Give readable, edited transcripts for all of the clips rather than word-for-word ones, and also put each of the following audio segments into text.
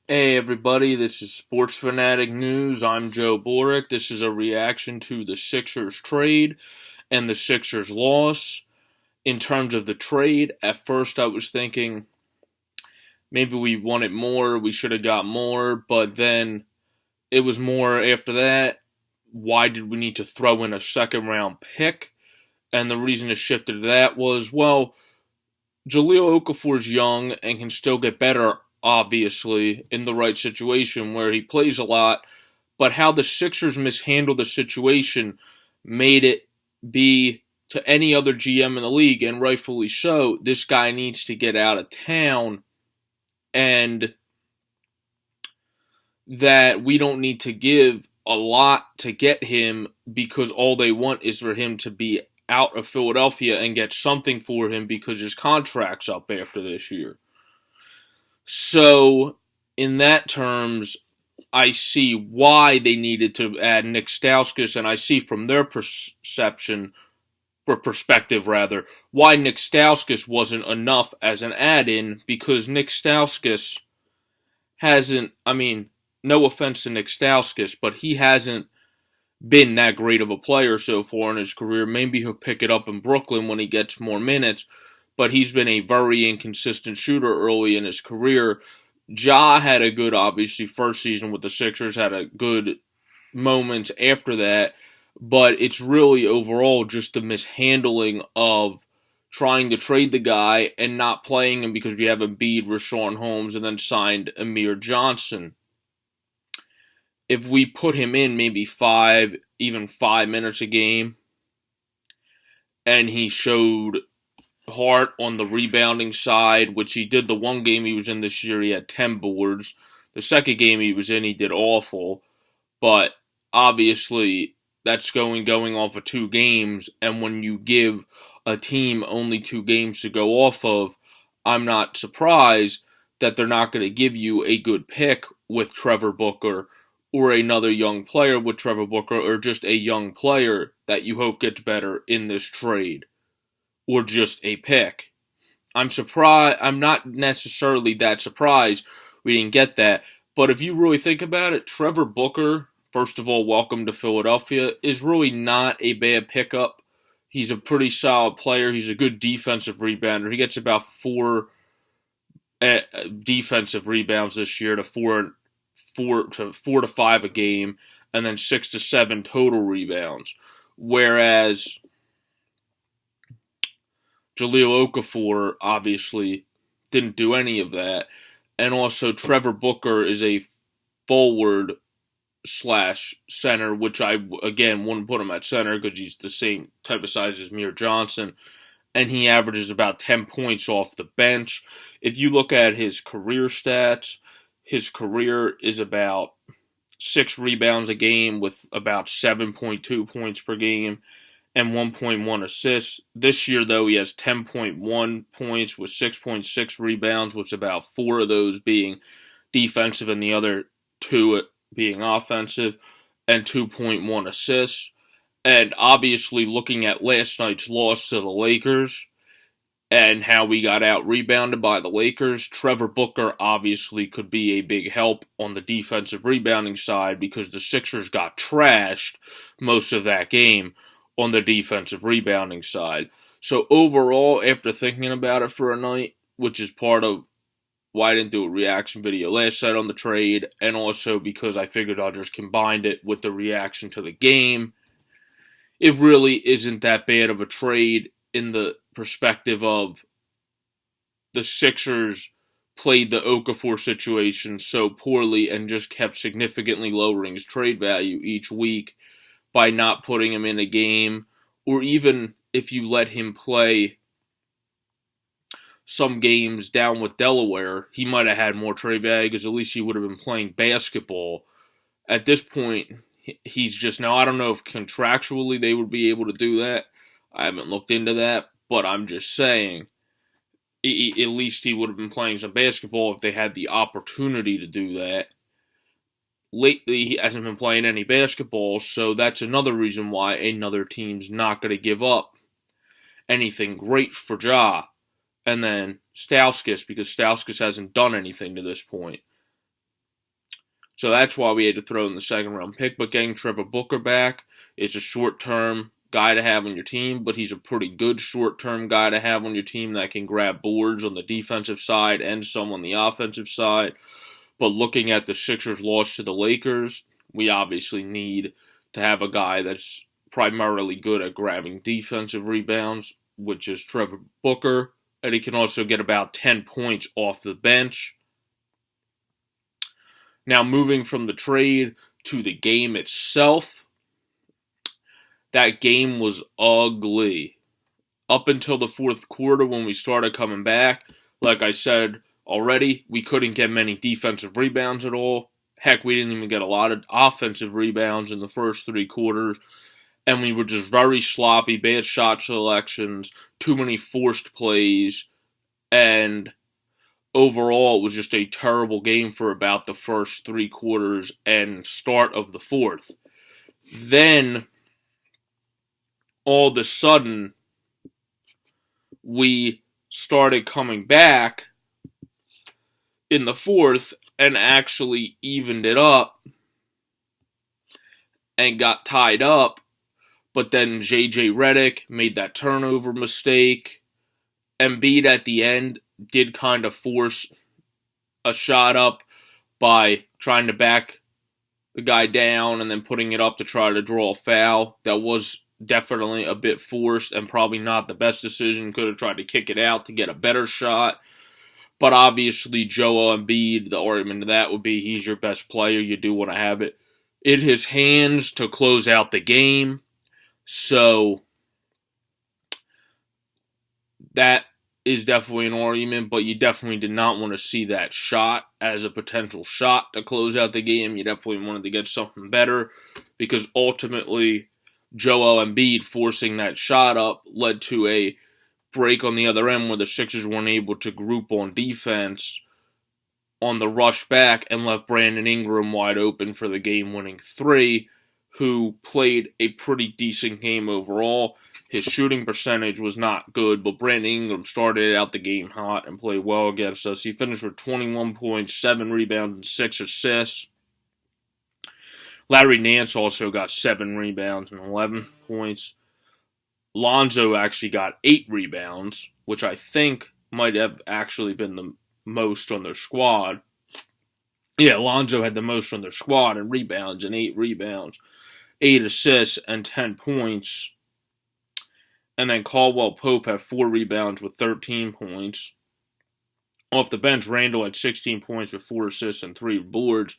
Hey everybody, this is Sports Fanatic News. I'm Joe Boric. This is a reaction to the Sixers trade and the Sixers loss. In terms of the trade, at first I was thinking maybe we wanted more, we should have got more, but then it was more after that. Why did we need to throw in a second round pick? And the reason it shifted to that was, well, Jahlil Okafor's young and can still get better, obviously, in the right situation where he plays a lot, but how the Sixers mishandled the situation made it be to any other GM in the league, and rightfully so, this guy needs to get out of town, and that we don't need to give a lot to get him because all they want is for him to be out of Philadelphia and get something for him because his contract's up after this year. So, in that terms, I see why they needed to add Nick Stauskas, and I see from their perception, or perspective rather, why Nick Stauskas wasn't enough as an add-in, because Nick Stauskas hasn't, no offense to Nick Stauskas, but he hasn't been that great of a player so far in his career. Maybe he'll pick it up in Brooklyn when he gets more minutes, but he's been a very inconsistent shooter early in his career. Ja had a good, obviously, first season with the Sixers, had a good moments after that, but it's really overall just the mishandling of trying to trade the guy and not playing him because we have Embiid, Richaun Holmes, and then signed Amir Johnson. If we put him in maybe even 5 minutes a game, and he showed heart on the rebounding side, which he did the one game he was in this year, he had 10 boards. The second game he was in, he did awful. But obviously, that's going off of 2 games, and when you give a team only 2 games to go off of, I'm not surprised that they're not going to give you a good pick with Trevor Booker or another young player with Trevor Booker or just a young player that you hope gets better in this trade or just a pick. I'm surprised. I'm not necessarily that surprised we didn't get that. But if you really think about it, Trevor Booker, first of all, welcome to Philadelphia, is really not a bad pickup. He's a pretty solid player. He's a good defensive rebounder. He gets about 4 defensive rebounds this year to 4 to 5 a game, and then 6 to 7 total rebounds. Whereas Jahlil Okafor obviously didn't do any of that. And also Trevor Booker is a forward slash center, which I, again, wouldn't put him at center because he's the same type of size as Amir Johnson. And he averages about 10 points off the bench. If you look at his career stats, his career is about 6 rebounds a game with about 7.2 points per game and 1.1 assists. This year, though, he has 10.1 points with 6.6 rebounds, with about 4 of those being defensive and the other 2 being offensive, and 2.1 assists. And obviously, looking at last night's loss to the Lakers and how we got out-rebounded by the Lakers, Trevor Booker obviously could be a big help on the defensive rebounding side because the Sixers got trashed most of that game on the defensive rebounding side. So overall, after thinking about it for a night, which is part of why I didn't do a reaction video last night on the trade, and also because I figured I'll just combine it with the reaction to the game, it really isn't that bad of a trade in the perspective of the Sixers played the Okafor situation so poorly and just kept significantly lowering his trade value each week by not putting him in a game, or even if you let him play some games down with Delaware, he might have had more trade value because at least he would have been playing basketball. At this point, he's just, now I don't know if contractually they would be able to do that. I haven't looked into that, but I'm just saying, at least he would have been playing some basketball if they had the opportunity to do that. Lately, he hasn't been playing any basketball, so that's another reason why another team's not going to give up anything great for Ja. And then Stauskas, because Stauskas hasn't done anything to this point. So that's why we had to throw in the second round pick. But getting Trevor Booker back is a short-term guy to have on your team, but he's a pretty good short-term guy to have on your team that can grab boards on the defensive side and some on the offensive side. But looking at the Sixers' loss to the Lakers, we obviously need to have a guy that's primarily good at grabbing defensive rebounds, which is Trevor Booker, and he can also get about 10 points off the bench. Now, moving from the trade to the game itself, that game was ugly. Up until the fourth quarter when we started coming back, like I said already, we couldn't get many defensive rebounds at all. Heck, we didn't even get a lot of offensive rebounds in the first three quarters. And we were just very sloppy, bad shot selections, too many forced plays, and overall, it was just a terrible game for about the first three quarters and start of the fourth. Then, all of a sudden, we started coming back in the fourth and actually evened it up and got tied up. But then J.J. Redick made that turnover mistake. Embiid at the end did kind of force a shot up by trying to back the guy down and then putting it up to try to draw a foul. That was definitely a bit forced and probably not the best decision. Could have tried to kick it out to get a better shot. But obviously, Joel Embiid, the argument to that would be he's your best player. You do want to have it in his hands to close out the game. So that is definitely an argument, but you definitely did not want to see that shot as a potential shot to close out the game. You definitely wanted to get something better because ultimately Joel Embiid forcing that shot up led to a break on the other end where the Sixers weren't able to group on defense on the rush back and left Brandon Ingram wide open for the game-winning three, who played a pretty decent game overall. His shooting percentage was not good, but Brandon Ingram started out the game hot and played well against us. He finished with 21 points, 7 rebounds, and 6 assists. Larry Nance also got 7 rebounds and 11 points. Lonzo actually got 8 rebounds, which I think might have actually been the most on their squad. Yeah, Lonzo had the most on their squad in rebounds and 8 rebounds, 8 assists, and 10 points. And then Caldwell Pope had 4 rebounds with 13 points. Off the bench, Randall had 16 points with 4 assists and 3 boards.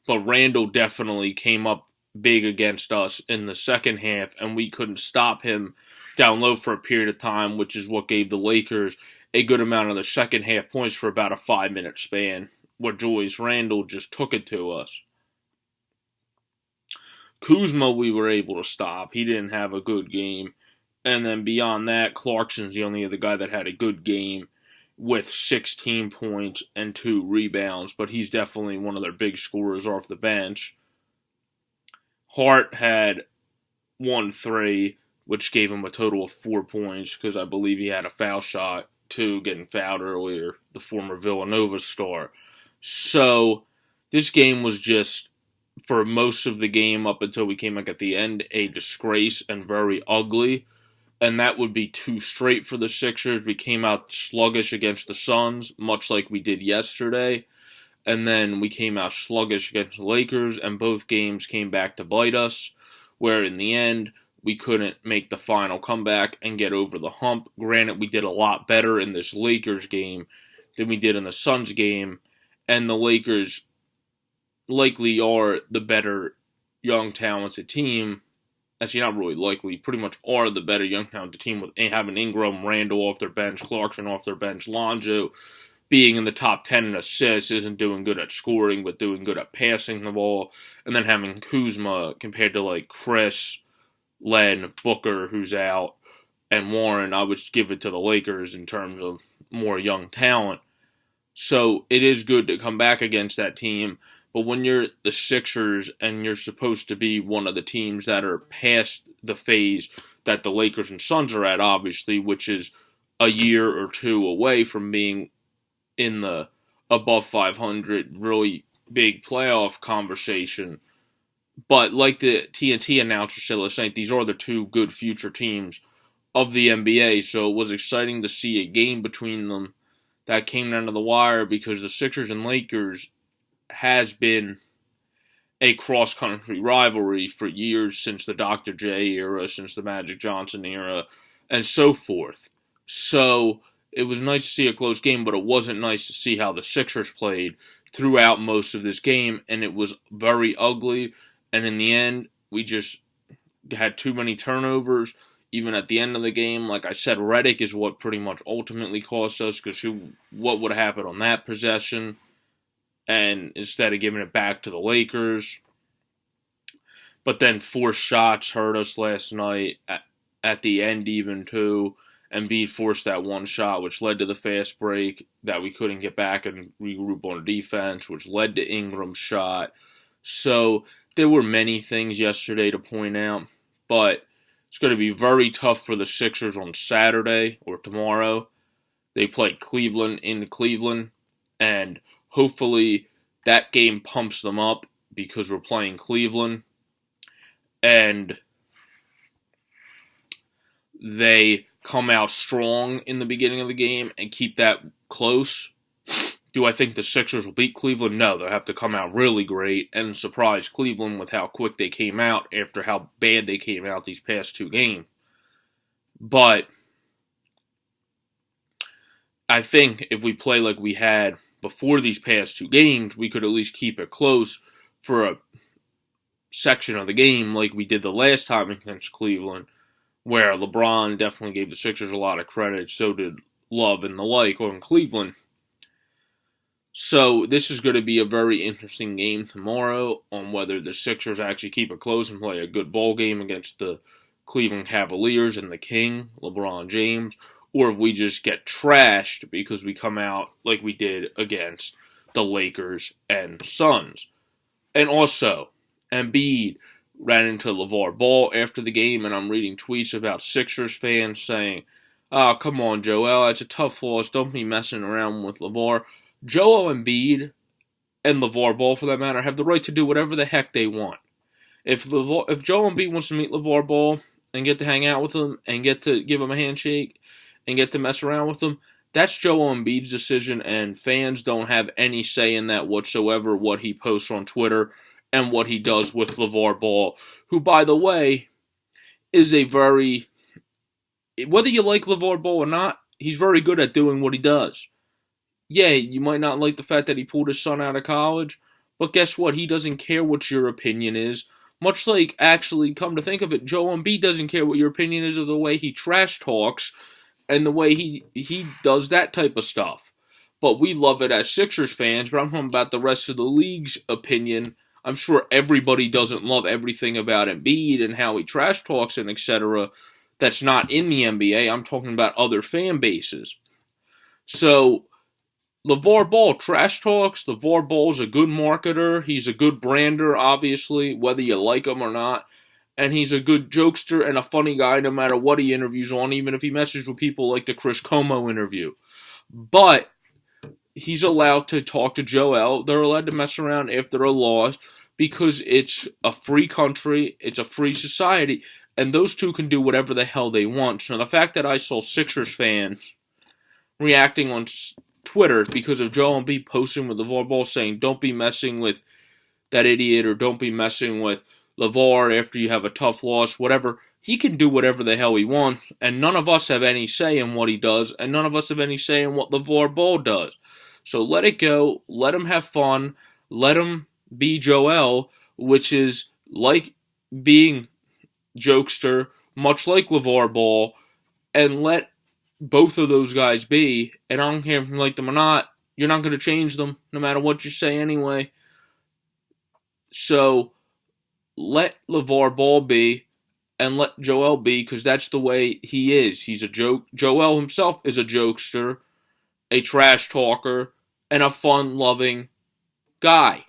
But Randall definitely came up big against us in the second half, and we couldn't stop him down low for a period of time, which is what gave the Lakers a good amount of the second half points for about a 5-minute span, where Julius Randle just took it to us. Kuzma we were able to stop. He didn't have a good game. And then beyond that, Clarkson's the only other guy that had a good game with 16 points and 2 rebounds, but he's definitely one of their big scorers off the bench. Hart had 1 3, which gave him a total of 4 points because I believe he had a foul shot, too, getting fouled earlier, the former Villanova star. So this game was just, for most of the game up until we came back at the end, a disgrace and very ugly. And that would be too straight for the Sixers. We came out sluggish against the Suns, much like we did yesterday. And then we came out sluggish against the Lakers, and both games came back to bite us, where in the end, we couldn't make the final comeback and get over the hump. Granted, we did a lot better in this Lakers game than we did in the Suns game, and the Lakers likely are the better young, talented team. Actually, not really likely, pretty much are the better young, talented team with having Ingram, Randall off their bench, Clarkson off their bench, Lonzo being in the top 10 in assists, isn't doing good at scoring, but doing good at passing the ball, and then having Kuzma compared to like Chris, Len, Booker, who's out, and Warren, I would give it to the Lakers in terms of more young talent. So it is good to come back against that team, but when you're the Sixers and you're supposed to be one of the teams that are past the phase that the Lakers and Suns are at, obviously, which is a year or two away from being in the above 500, really big playoff conversation. But like the TNT announcer said last night, these are the two good future teams of the NBA. So it was exciting to see a game between them that came down to the wire, because the Sixers and Lakers has been a cross-country rivalry for years, since the Dr. J era, since the Magic Johnson era, and so forth. So it was nice to see a close game, but it wasn't nice to see how the Sixers played throughout most of this game, and it was very ugly. And in the end, we just had too many turnovers. Even at the end of the game, like I said, Redick is what pretty much ultimately cost us, because what would have happened on that possession? And instead of giving it back to the Lakers. But then forced shots hurt us last night at the end even too. Embiid forced that one shot, which led to the fast break that we couldn't get back and regroup on defense, which led to Ingram's shot. So there were many things yesterday to point out, but it's going to be very tough for the Sixers on Saturday or tomorrow. They play Cleveland in Cleveland, and hopefully that game pumps them up, because we're playing Cleveland, and they come out strong in the beginning of the game and keep that close. Do I think the Sixers will beat Cleveland? No, they'll have to come out really great and surprise Cleveland with how quick they came out after how bad they came out these past two games. But I think if we play like we had before these past two games, we could at least keep it close for a section of the game like we did the last time against Cleveland, where LeBron definitely gave the Sixers a lot of credit, so did Love and the like on Cleveland. So this is going to be a very interesting game tomorrow on whether the Sixers actually keep it close and play a good ball game against the Cleveland Cavaliers and the King, LeBron James, or if we just get trashed because we come out like we did against the Lakers and Suns. And also, Embiid ran into LeVar Ball after the game, and I'm reading tweets about Sixers fans saying, "Oh, come on, Joel, it's a tough loss. Don't be messing around with LeVar." Joel Embiid, and LeVar Ball for that matter, have the right to do whatever the heck they want. If Joel Embiid wants to meet LeVar Ball and get to hang out with him and get to give him a handshake and get to mess around with him, that's Joel Embiid's decision, and fans don't have any say in that whatsoever, what he posts on Twitter and what he does with LeVar Ball, who, by the way, is a very... Whether you like LeVar Ball or not, he's very good at doing what he does. Yeah, you might not like the fact that he pulled his son out of college, but guess what? He doesn't care what your opinion is. Much like, actually, come to think of it, Joel Embiid doesn't care what your opinion is of the way he trash talks and the way he does that type of stuff. But we love it as Sixers fans, but I'm talking about the rest of the league's opinion. I'm sure everybody doesn't love everything about Embiid and how he trash talks and etc. That's not in the NBA. I'm talking about other fan bases. So, LeVar Ball trash talks. LeVar Ball's a good marketer. He's a good brander, obviously, whether you like him or not. And he's a good jokester and a funny guy no matter what he interviews on, even if he messes with people like the Chris Como interview. But he's allowed to talk to Joel. They're allowed to mess around after a loss because it's a free country, it's a free society, and those two can do whatever the hell they want. So the fact that I saw Sixers fans reacting on Twitter because of Joel Embiid posting with LeVar Ball saying, "Don't be messing with that idiot," or "Don't be messing with LeVar after you have a tough loss," whatever. He can do whatever the hell he wants, and none of us have any say in what he does, and none of us have any say in what LeVar Ball does. So let it go, let him have fun, let him be Joel, which is like being jokester, much like LeVar Ball, and let both of those guys be, and I don't care if you like them or not, you're not going to change them, no matter what you say anyway. So, let LeVar Ball be, and let Joel be, because that's the way he is. He's a joke. Joel himself is a jokester, a trash talker, and a fun-loving guy.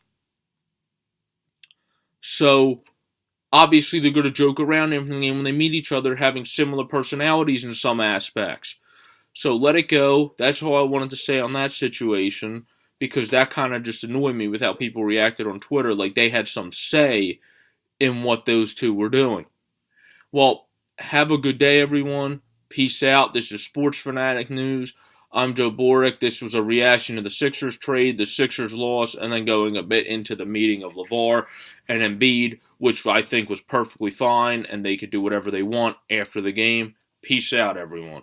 So, obviously they're going to joke around and everything, and when they meet each other, having similar personalities in some aspects. So let it go. That's all I wanted to say on that situation. because that kind of just annoyed me with how people reacted on Twitter, like they had some say in what those two were doing. Well, have a good day, everyone. Peace out. This is Sports Fanatic News. I'm Joe Boric. This was a reaction to the Sixers trade, the Sixers loss, and then going a bit into the meeting of LeVar and Embiid, which I think was perfectly fine, and they could do whatever they want after the game. Peace out, everyone.